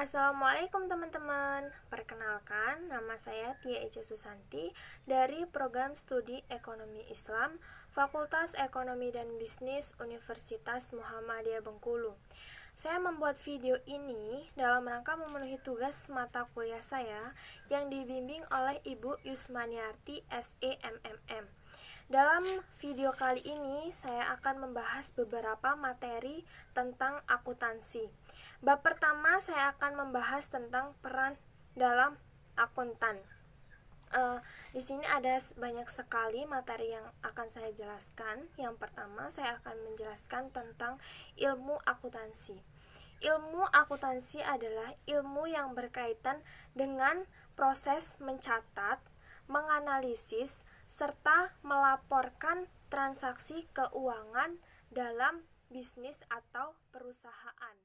Assalamualaikum teman-teman. Perkenalkan, nama saya Tia Eja Susanti dari Program Studi Ekonomi Islam, Fakultas Ekonomi dan Bisnis Universitas Muhammadiyah Bengkulu. Saya membuat video ini dalam rangka memenuhi tugas mata kuliah saya yang dibimbing oleh Ibu Yusmaniarti SEMMM. Dalam video kali ini, saya akan membahas beberapa materi tentang akuntansi. Bab pertama, saya akan membahas tentang peran dalam akuntan. Di sini ada banyak sekali materi yang akan saya jelaskan. Yang pertama, saya akan menjelaskan tentang ilmu akuntansi. Ilmu akuntansi adalah ilmu yang berkaitan dengan proses mencatat, menganalisis, serta melaporkan transaksi keuangan dalam bisnis atau perusahaan.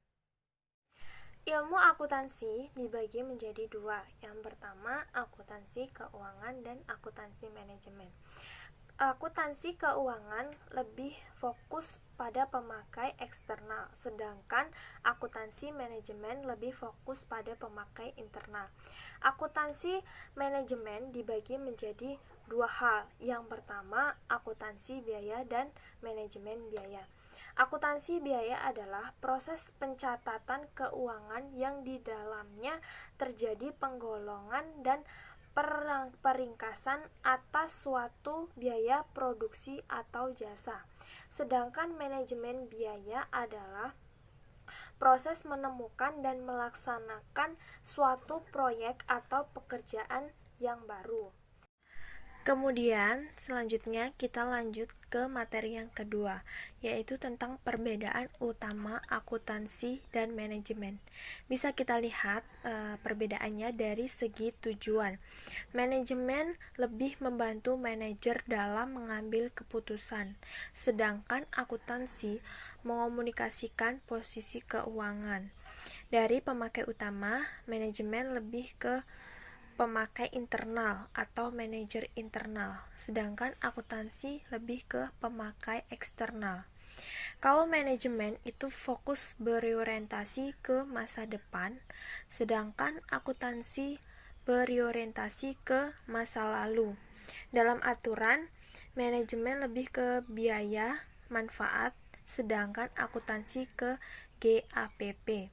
Ilmu akuntansi dibagi menjadi dua. Yang pertama, akuntansi keuangan dan akuntansi manajemen. Akuntansi keuangan lebih fokus pada pemakai eksternal, sedangkan akuntansi manajemen lebih fokus pada pemakai internal. Akuntansi manajemen dibagi menjadi dua hal. Yang pertama, akuntansi biaya dan manajemen biaya. Akuntansi biaya adalah proses pencatatan keuangan yang di dalamnya terjadi penggolongan dan peringkasan atas suatu biaya produksi atau jasa. Sedangkan manajemen biaya adalah proses menemukan dan melaksanakan suatu proyek atau pekerjaan yang baru. Kemudian selanjutnya kita lanjut ke materi yang kedua, yaitu tentang perbedaan utama akuntansi dan manajemen. Bisa kita lihat perbedaannya dari segi tujuan. Manajemen lebih membantu manajer dalam mengambil keputusan, sedangkan akuntansi mengomunikasikan posisi keuangan. Dari pemakai utama, manajemen lebih ke pemakai internal atau manajer internal, sedangkan akuntansi lebih ke pemakai eksternal. Kalau manajemen itu fokus berorientasi ke masa depan, sedangkan akuntansi berorientasi ke masa lalu. Dalam aturan, manajemen lebih ke biaya, manfaat, sedangkan akuntansi ke GAPP.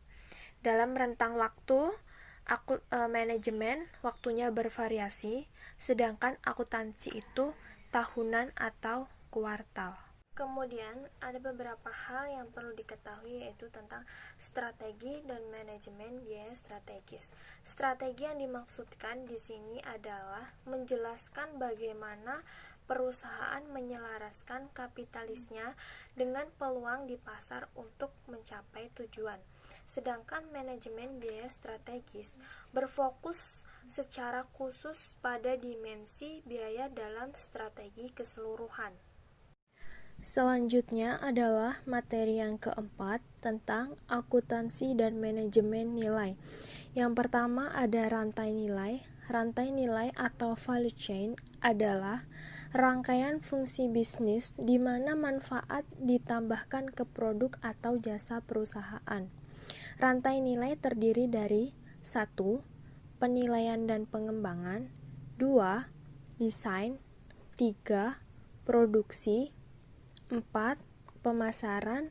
Dalam rentang waktu, manajemen waktunya bervariasi, sedangkan akuntansi itu tahunan atau kuartal. Kemudian ada beberapa hal yang perlu diketahui, yaitu tentang strategi dan manajemen biaya strategis. Strategi yang dimaksudkan di sini adalah menjelaskan bagaimana perusahaan menyelaraskan kapitalisnya dengan peluang di pasar untuk mencapai tujuan. Sedangkan manajemen biaya strategis berfokus secara khusus pada dimensi biaya dalam strategi keseluruhan. Selanjutnya adalah materi yang keempat tentang akuntansi dan manajemen nilai. Yang pertama ada rantai nilai. Rantai nilai atau value chain adalah rangkaian fungsi bisnis di mana manfaat ditambahkan ke produk atau jasa perusahaan. Rantai nilai terdiri dari 1. Penilaian dan pengembangan, 2. Desain, 3. Produksi, 4. Pemasaran,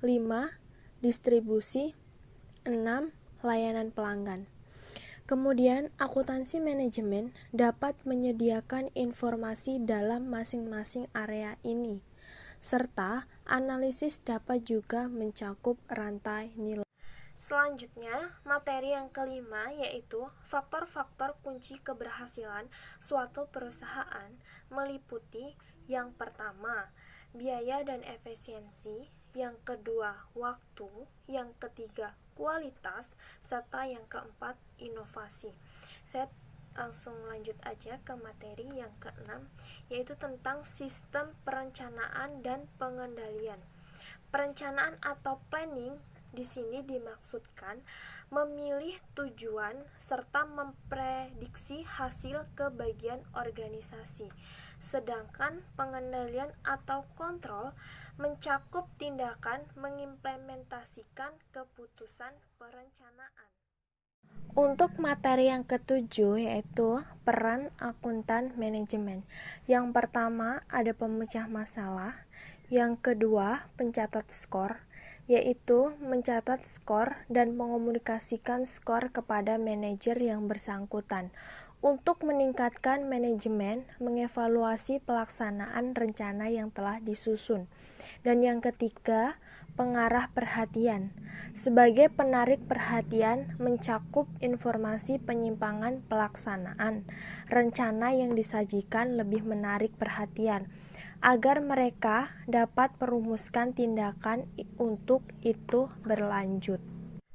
5. Distribusi, 6. Layanan pelanggan. Kemudian, akuntansi manajemen dapat menyediakan informasi dalam masing-masing area ini, serta analisis dapat juga mencakup rantai nilai. Selanjutnya, materi yang kelima yaitu faktor-faktor kunci keberhasilan suatu perusahaan meliputi yang pertama, biaya dan efisiensi, yang kedua, waktu, yang ketiga, kualitas, serta yang keempat, inovasi. Saya langsung lanjut aja ke materi yang keenam, yaitu tentang sistem perencanaan dan pengendalian. Perencanaan atau planning di sini dimaksudkan memilih tujuan serta memprediksi hasil ke bagian organisasi. Sedangkan pengendalian atau kontrol mencakup tindakan mengimplementasikan keputusan perencanaan. Untuk materi yang ketujuh yaitu peran akuntan manajemen. Yang pertama ada pemecah masalah, yang kedua pencatat skor, yaitu mencatat skor dan mengomunikasikan skor kepada manajer yang bersangkutan. Untuk meningkatkan manajemen, mengevaluasi pelaksanaan rencana yang telah disusun. Dan yang ketiga, pengarah perhatian. Sebagai penarik perhatian, mencakup informasi penyimpangan pelaksanaan. Rencana yang disajikan lebih menarik perhatian, agar mereka dapat merumuskan tindakan untuk itu berlanjut.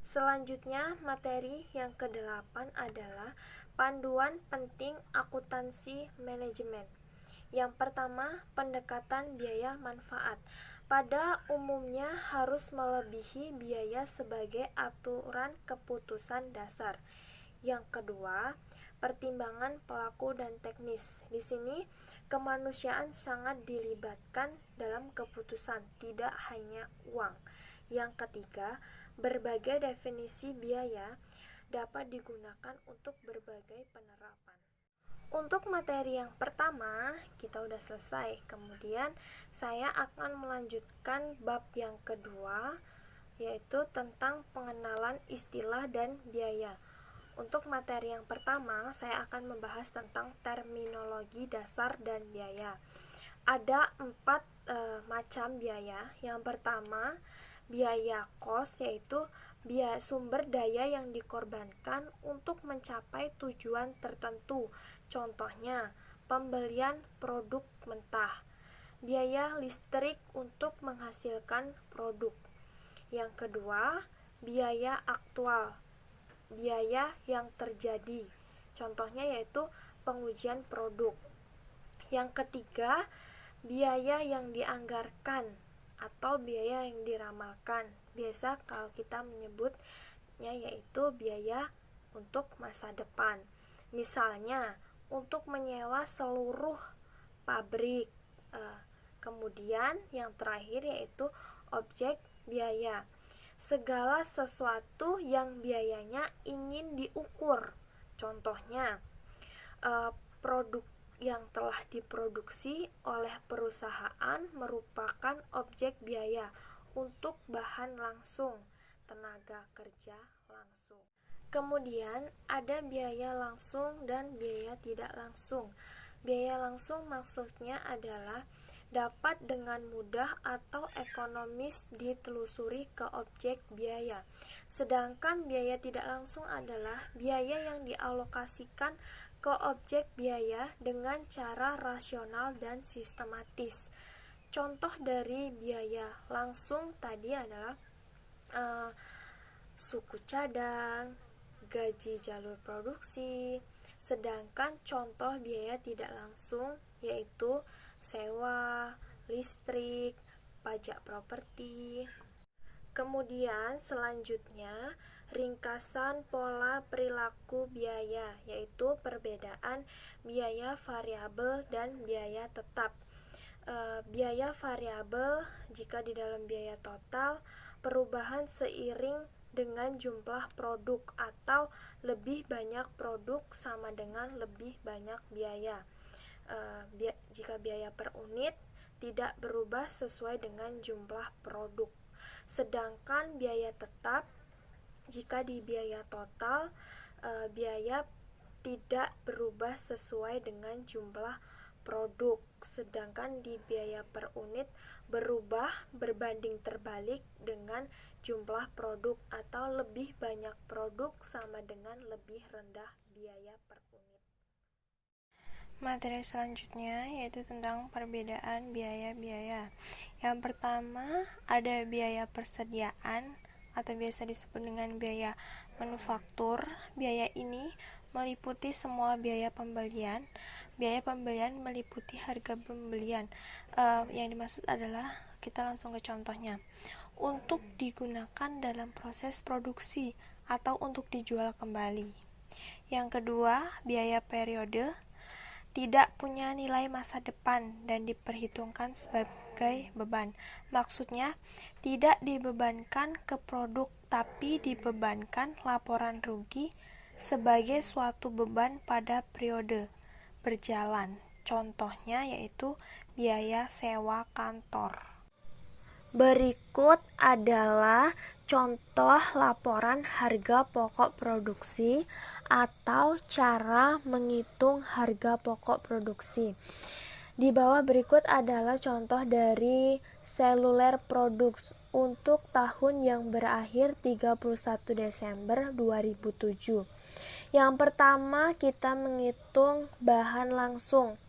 Selanjutnya, materi yang ke-8 adalah panduan penting akuntansi manajemen. Yang pertama, pendekatan biaya manfaat. Pada umumnya harus melebihi biaya sebagai aturan keputusan dasar. Yang kedua, pertimbangan pelaku dan teknis. Di sini kemanusiaan sangat dilibatkan dalam keputusan, tidak hanya uang. Yang ketiga, berbagai definisi biaya dapat digunakan untuk berbagai penerapan. Untuk materi yang pertama, kita udah selesai. Kemudian saya akan melanjutkan bab yang kedua, yaitu tentang pengenalan istilah dan biaya. Untuk materi yang pertama, saya akan membahas tentang terminologi dasar dan biaya. Ada 4 macam biaya. Yang pertama, biaya kos, yaitu sumber daya yang dikorbankan untuk mencapai tujuan tertentu. Contohnya, pembelian produk mentah, biaya listrik untuk menghasilkan produk. Yang kedua, biaya aktual, biaya yang terjadi. Contohnya yaitu pengujian produk. Yang ketiga, biaya yang dianggarkan atau biaya yang diramalkan. Biasa kalau kita menyebutnya yaitu biaya untuk masa depan. Misalnya, untuk menyewa seluruh pabrik. Kemudian yang terakhir yaitu objek biaya. Segala sesuatu yang biayanya ingin diukur. Contohnya, produk yang telah diproduksi oleh perusahaan merupakan objek biaya untuk bahan langsung, tenaga kerja langsung. Kemudian ada biaya langsung dan biaya tidak langsung. Biaya langsung maksudnya adalah dapat dengan mudah atau ekonomis ditelusuri ke objek biaya. Sedangkan biaya tidak langsung adalah biaya yang dialokasikan ke objek biaya dengan cara rasional dan sistematis. Contoh dari biaya langsung tadi adalah suku cadang, gaji jalur produksi. Sedangkan contoh biaya tidak langsung yaitu sewa, listrik, pajak properti. Kemudian selanjutnya ringkasan pola perilaku biaya, yaitu perbedaan biaya variabel dan biaya tetap. Biaya variabel jika di dalam biaya total perubahan seiring dengan jumlah produk atau lebih banyak produk sama dengan lebih banyak biaya. Jika biaya per unit tidak berubah sesuai dengan jumlah produk. Sedangkan biaya tetap jika di biaya total biaya tidak berubah sesuai dengan jumlah produk, sedangkan di biaya per unit berubah berbanding terbalik dengan jumlah produk atau lebih banyak produk sama dengan lebih rendah biaya per unit. Materi selanjutnya yaitu tentang perbedaan biaya-biaya. Yang pertama ada biaya persediaan atau biasa disebut dengan biaya manufaktur. Biaya ini meliputi semua biaya pembelian. Biaya pembelian meliputi harga pembelian. Yang dimaksud adalah kita langsung ke contohnya. Untuk digunakan dalam proses produksi atau untuk dijual kembali. Yang kedua, biaya periode tidak punya nilai masa depan dan diperhitungkan sebagai beban. Maksudnya, tidak dibebankan ke produk, tapi dibebankan laporan rugi sebagai suatu beban pada periode berjalan. Contohnya yaitu biaya sewa kantor. Berikut adalah contoh laporan harga pokok produksi atau cara menghitung harga pokok produksi. Di bawah berikut adalah contoh dari Seluler Products untuk tahun yang berakhir 31 Desember 2007. Yang pertama kita menghitung bahan langsung,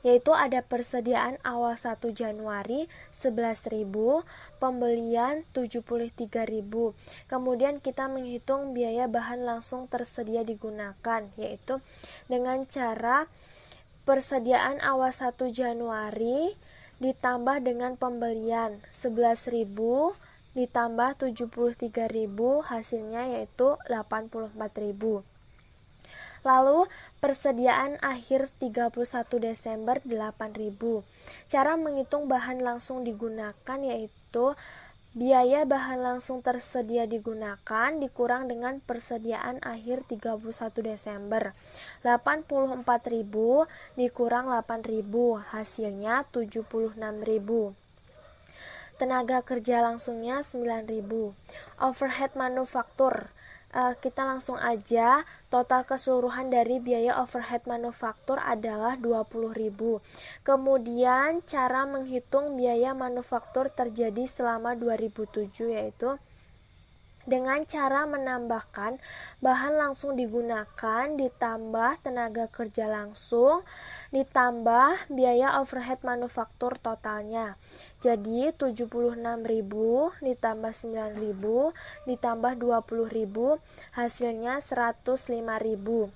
yaitu ada persediaan awal 1 Januari 11.000, pembelian 73.000. Kemudian kita menghitung biaya bahan langsung tersedia digunakan, yaitu dengan cara persediaan awal 1 Januari ditambah dengan pembelian 11.000 ditambah 73.000, hasilnya yaitu 84.000. Lalu persediaan akhir 31 Desember 8.000. Cara menghitung bahan langsung digunakan yaitu biaya bahan langsung tersedia digunakan dikurang dengan persediaan akhir 31 Desember. 84.000 dikurang 8.000, hasilnya 76.000. Tenaga kerja langsungnya 9.000. Overhead manufaktur. Kita langsung aja, total keseluruhan dari biaya overhead manufaktur adalah 20.000. Kemudian cara menghitung biaya manufaktur terjadi selama 2007 yaitu dengan cara menambahkan bahan langsung digunakan ditambah tenaga kerja langsung ditambah biaya overhead manufaktur totalnya. Jadi 76.000 ditambah 9.000 ditambah 20.000, hasilnya 105.000.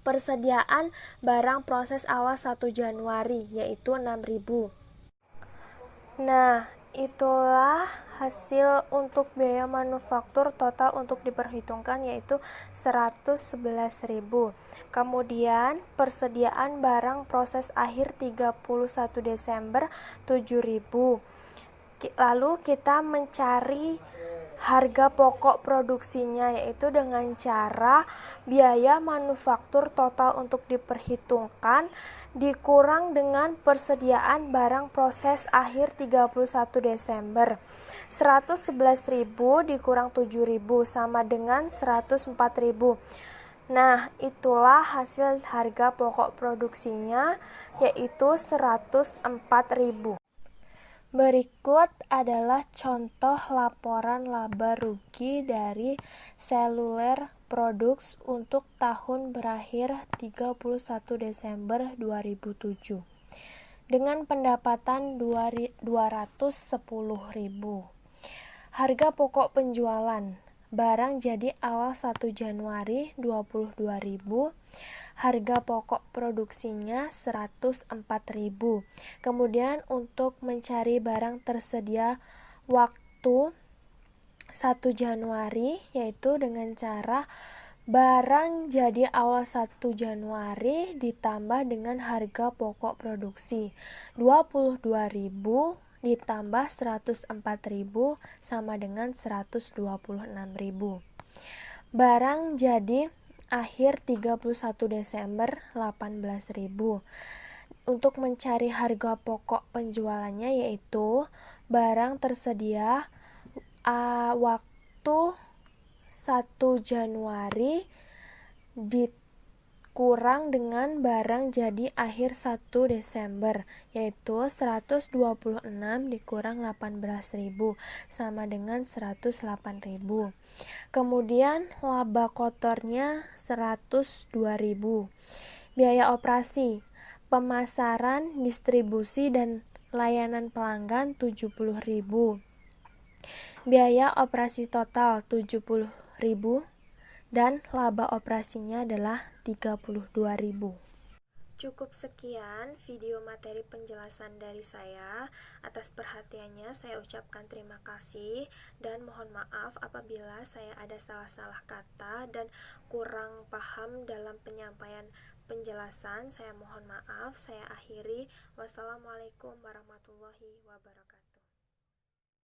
Persediaan barang proses awal 1 Januari yaitu 6.000. Nah, itulah hasil untuk biaya manufaktur total untuk diperhitungkan yaitu 111.000. Kemudian persediaan barang proses akhir 31 Desember 7.000. Lalu kita mencari harga pokok produksinya yaitu dengan cara biaya manufaktur total untuk diperhitungkan dikurang dengan persediaan barang proses akhir 31 Desember. 111.000 dikurang 7.000 sama dengan 104.000. Nah, itulah hasil harga pokok produksinya yaitu 104.000. Berikut adalah contoh laporan laba rugi dari Seluler Products untuk tahun berakhir 31 Desember 2007 dengan pendapatan 210.000. Harga pokok penjualan barang jadi awal 1 Januari 22.000. Harga pokok produksinya 104.000. Kemudian untuk mencari barang tersedia waktu 1 Januari yaitu dengan cara barang jadi awal 1 Januari ditambah dengan harga pokok produksi 22.000 ditambah 104.000 sama dengan 126.000. Barang jadi akhir 31 Desember 18.000. Untuk mencari harga pokok penjualannya yaitu barang tersedia waktu 1 Januari dikurang dengan barang jadi akhir 1 Desember yaitu 126 dikurang 18.000 sama dengan 108.000. Kemudian laba kotornya 102.000. Biaya operasi, pemasaran, distribusi dan layanan pelanggan 70.000. Biaya operasi total 70.000 dan laba operasinya adalah 32.000. Cukup sekian video materi penjelasan dari saya. Atas perhatiannya saya ucapkan terima kasih dan mohon maaf apabila saya ada salah-salah kata dan kurang paham dalam penyampaian penjelasan. Saya mohon maaf, saya akhiri. Wassalamualaikum warahmatullahi wabarakatuh.